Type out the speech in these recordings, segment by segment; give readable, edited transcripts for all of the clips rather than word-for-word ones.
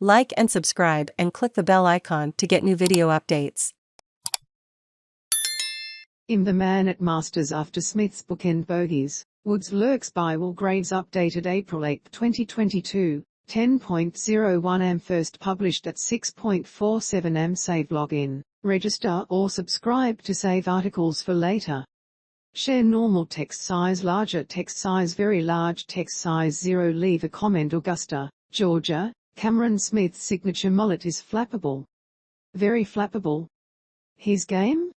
Like and subscribe and click the bell icon to get new video updates. I'm the man at Masters after Smith's Bookend Bogeys. Woods Lurks by Will Graves updated April 8, 2022, 10.01 am first published at 6.47 am save login, register or subscribe to save articles for later. Share normal text size, larger text size, very large text size 0. Leave a comment. Augusta, Georgia. Cameron Smith's signature mullet is flappable. Very flappable. His game?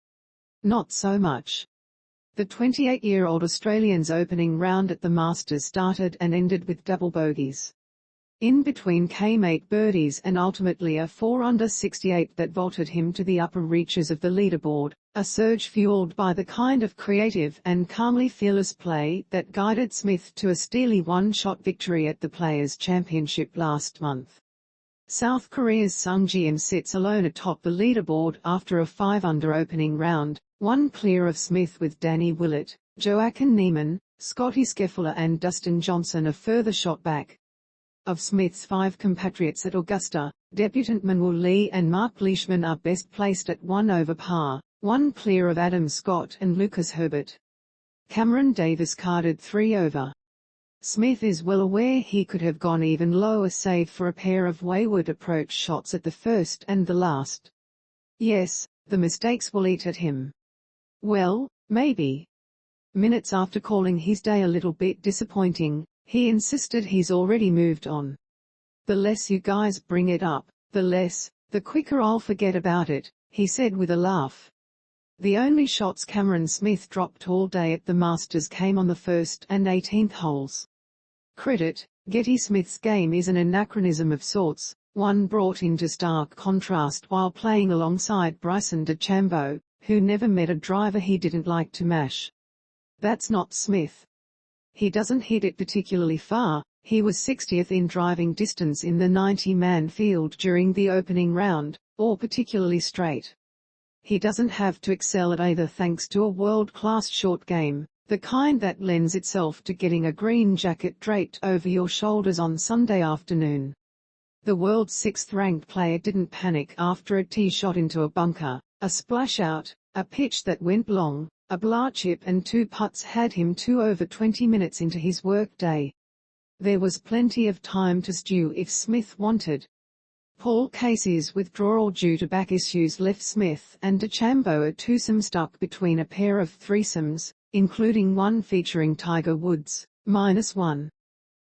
Not so much. The 28-year-old Australian's opening round at the Masters started and ended with double bogeys. In between came 8 birdies and ultimately a 4-under 68 that vaulted him to the upper reaches of the leaderboard, a surge fueled by the kind of creative and calmly fearless play that guided Smith to a steely one-shot victory at the Players' Championship last month. South Korea's Sung Ji-im sits alone atop the leaderboard after a 5-under opening round, one clear of Smith with Danny Willett, Joaquin Niemann, Scotty Scheffler and Dustin Johnson a further shot back. Of Smith's 5 compatriots at Augusta, debutant Manuel Lee and Mark Leishman are best placed at 1 over par, one clear of Adam Scott and Lucas Herbert. Cameron Davis carded 3 over. Smith is well aware he could have gone even lower save for a pair of wayward approach shots at the first and the last. Yes, the mistakes will eat at him. Well, maybe. Minutes after calling his day a little bit disappointing, he insisted he's already moved on. The less you guys bring it up, the quicker I'll forget about it, he said with a laugh. The only shots Cameron Smith dropped all day at the Masters came on the 1st and 18th holes. Credit, Getty Smith's game is an anachronism of sorts, one brought into stark contrast while playing alongside Bryson DeChambeau, who never met a driver he didn't like to mash. That's not Smith. He doesn't hit it particularly far. He was 60th in driving distance in the 90-man field during the opening round, or particularly straight. He doesn't have to excel at either thanks to a world-class short game, the kind that lends itself to getting a green jacket draped over your shoulders on Sunday afternoon. The world's 6th-ranked player didn't panic after a tee shot into a bunker, a splash out, a pitch that went long, a blah chip and 2 putts had him 2 over 20 minutes into his workday. There was plenty of time to stew if Smith wanted. Paul Casey's withdrawal due to back issues left Smith and DeChambeau a twosome stuck between a pair of threesomes, including one featuring Tiger Woods, -1.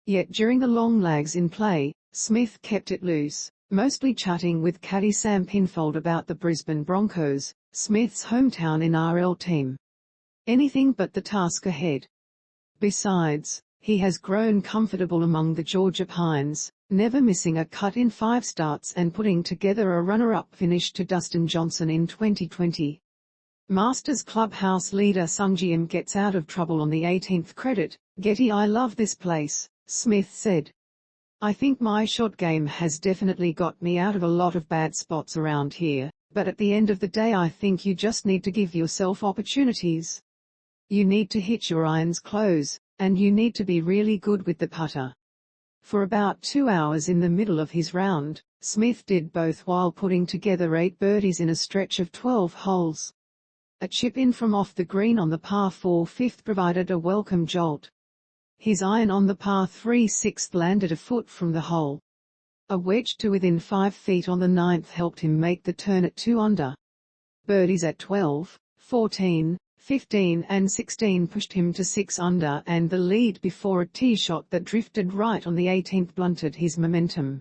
Yet during the long lags in play, Smith kept it loose, mostly chatting with caddy Sam Pinfold about the Brisbane Broncos, Smith's hometown NRL team. Anything but the task ahead. Besides, he has grown comfortable among the Georgia Pines, never missing a cut in 5 starts and putting together a runner-up finish to Dustin Johnson in 2020. Masters clubhouse leader Sung Ji-im gets out of trouble on the 18th. Credit, Getty. I love this place, Smith said. I think my shot game has definitely got me out of a lot of bad spots around here, but at the end of the day I think you just need to give yourself opportunities. You need to hit your irons close, and you need to be really good with the putter. For about 2 hours in the middle of his round, Smith did both while putting together 8 birdies in a stretch of 12 holes. A chip in from off the green on the par 4 fifth provided a welcome jolt. His iron on the par 3 sixth landed a foot from the hole. A wedge to within 5 feet on the 9th helped him make the turn at 2 under. Birdies at 12, 14, 15 and 16 pushed him to 6 under and the lead before a tee shot that drifted right on the 18th blunted his momentum.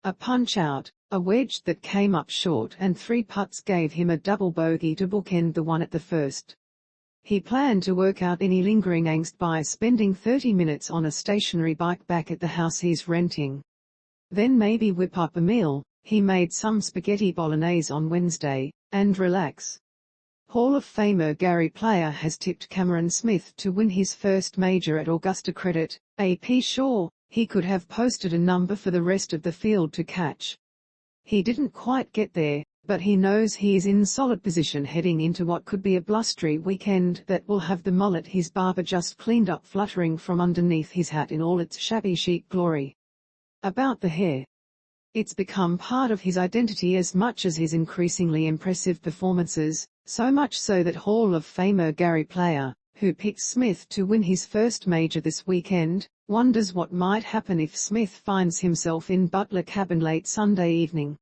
A punch-out, a wedge that came up short and 3 putts gave him a double bogey to bookend the one at the first. He planned to work out any lingering angst by spending 30 minutes on a stationary bike back at the house he's renting. Then maybe whip up a meal, he made some spaghetti bolognese on Wednesday, and relax. Hall of Famer Gary Player has tipped Cameron Smith to win his first major at Augusta. Credit, AP. Sure, he could have posted a number for the rest of the field to catch. He didn't quite get there, but he knows he is in solid position heading into what could be a blustery weekend that will have the mullet his barber just cleaned up fluttering from underneath his hat in all its shabby chic glory. About the hair. It's become part of his identity as much as his increasingly impressive performances, so much so that Hall of Famer Gary Player, who picked Smith to win his first major this weekend, wonders what might happen if Smith finds himself in Butler Cabin late Sunday evening.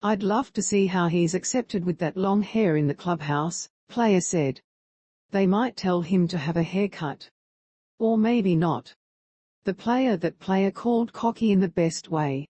"I'd love to see how he's accepted with that long hair in the clubhouse," Player said. "They might tell him to have a haircut. Or maybe not." The player called cocky in the best way.